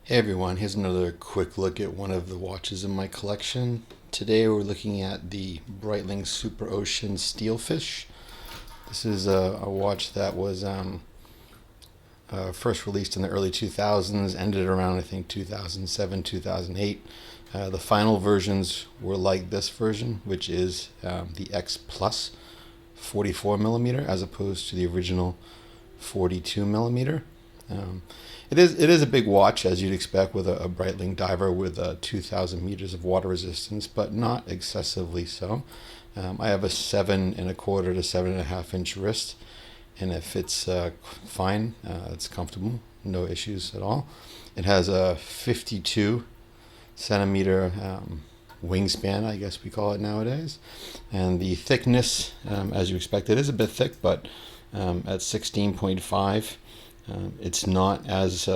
Hey everyone, here's another quick look at one of the watches in my collection. Today we're looking at the Breitling Super Ocean Steelfish. This is a watch that was first released in the early 2000s, ended around I think 2007, 2008. The final versions were like this version, which is the X Plus 44 millimeter as opposed to the original 42 millimeter. It is a big watch, as you'd expect, with a Breitling diver with 2,000 meters of water resistance, but not excessively so. I have a 7.25 to 7.5 inch wrist, and it fits fine. It's comfortable, no issues at all. It has a 52 centimeter wingspan, I guess we call it nowadays, and the thickness, as you expect, it is a bit thick, but at 16.5. It's not as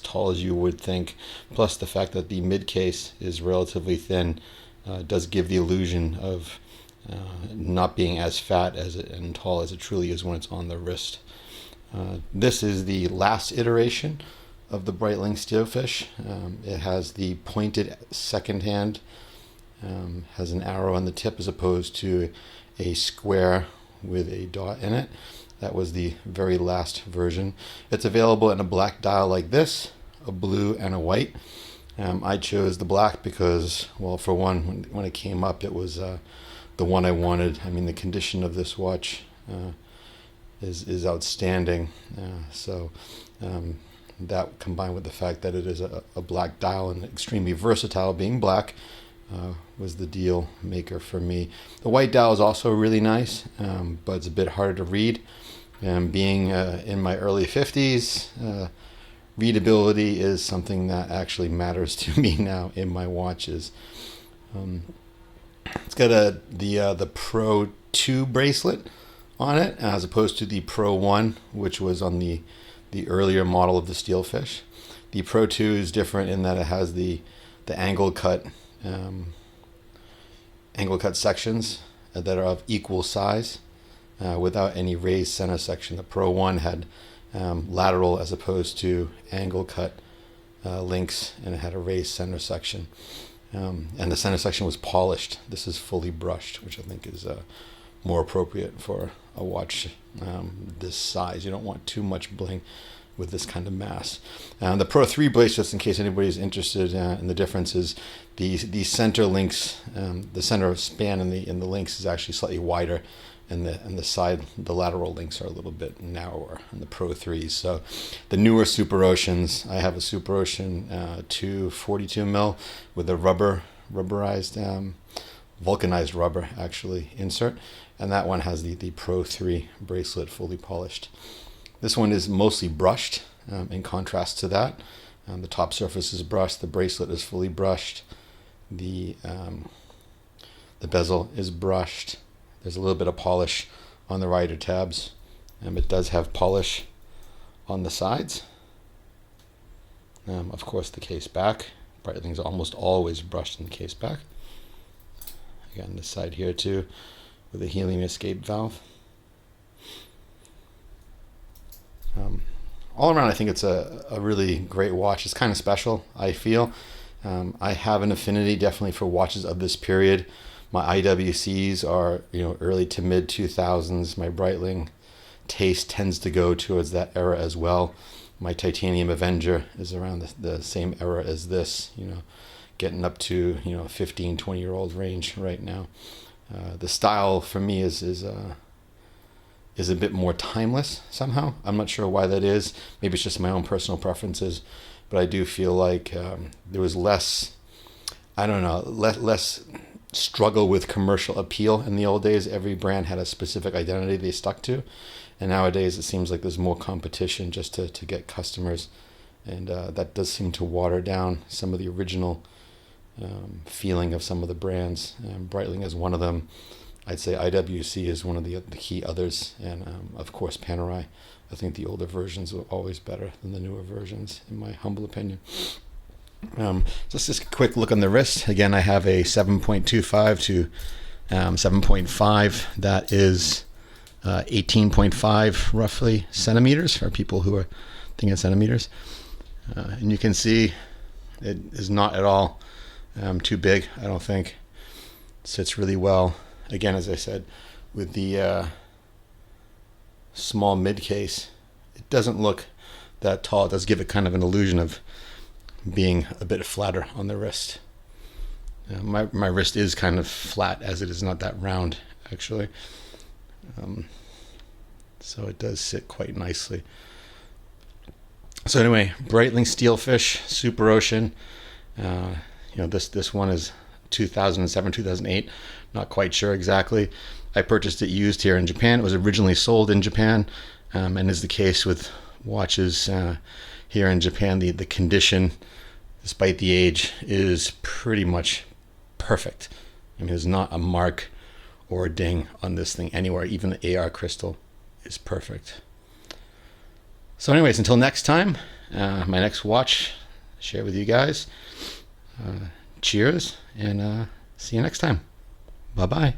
tall as you would think. Plus, the fact that the mid case is relatively thin does give the illusion of not being as fat as it and tall as it truly is when it's on the wrist. This is the last iteration of the Breitling Steelfish. It has the pointed second hand, has an arrow on the tip as opposed to a square with a dot in it. That was the very last version. It's available in a black dial like this, a blue, and a white. I chose the black because, well, for one, when it came up, it was the one I wanted. I mean, the condition of this watch is outstanding. That combined with the fact that it is a black dial and extremely versatile, being black, was the deal maker for me. The white dial is also really nice, but it's a bit harder to read. And being in my early 50s, readability is something that actually matters to me now in my watches. It's got the Pro 2 bracelet on it, as opposed to the Pro 1, which was on the earlier model of the Steelfish. The Pro 2 is different in that it has the angle cut sections that are of equal size. Without any raised center section. The Pro 1 had lateral as opposed to angle cut links, and it had a raised center section. And the center section was polished. This is fully brushed, which I think is more appropriate for a watch this size. You don't want too much bling with this kind of mass. The Pro 3 bracelets, in case anybody's interested in the differences, the center links, the center span in the links is actually slightly wider, and the lateral links are a little bit narrower in the Pro 3s. So the newer Super Oceans, I have a Super Ocean 2 42 mil with a rubberized, vulcanized rubber actually insert, and that one has the Pro 3 bracelet fully polished. This one is mostly brushed, in contrast to that. The top surface is brushed, the bracelet is fully brushed, the bezel is brushed. There's a little bit of polish on the rider tabs. It does have polish on the sides. Of course, the case back. Breitling's almost always brushed in the case back. Again, this side here too, with a helium escape valve. All around, I think it's a really great watch. It's kind of special, I feel. I have an affinity definitely for watches of this period. My IWCs are, early to mid 2000s. My Breitling taste tends to go towards that era as well. My Titanium Avenger is around the same era as this, getting up to 15, 20-year-old range right now. The style for me is a bit more timeless somehow. I'm not sure why that is. Maybe it's just my own personal preferences, but I do feel like there was less struggle with commercial appeal in the old days. Every brand had a specific identity they stuck to, and nowadays it seems like there's more competition just to get customers, and that does seem to water down some of the original feeling of some of the brands. Breitling is one of them. I'd say IWC is one of the key others, and of course Panerai. I think the older versions are always better than the newer versions, in my humble opinion. Just a quick look on the wrist. Again, I have a 7.25 to 7.5. That is 18.5 roughly centimeters for people who are thinking of centimeters. And you can see it is not at all too big, I don't think. It sits really well. Again, as I said, with the small mid case, it doesn't look that tall. It does give it kind of an illusion of being a bit flatter on the wrist. My wrist is kind of flat, as it is not that round, actually. So it does sit quite nicely. So anyway, Breitling steelfish, Super Ocean. This one is 2007, 2008. Not quite sure exactly. I purchased it used here in Japan. It was originally sold in Japan, and is the case with watches here in Japan. The condition, despite the age, is pretty much perfect. I mean, there's not a mark or a ding on this thing anywhere. Even the AR crystal is perfect. So anyways, until next time, my next watch, share with you guys. Cheers, and see you next time. Bye-bye.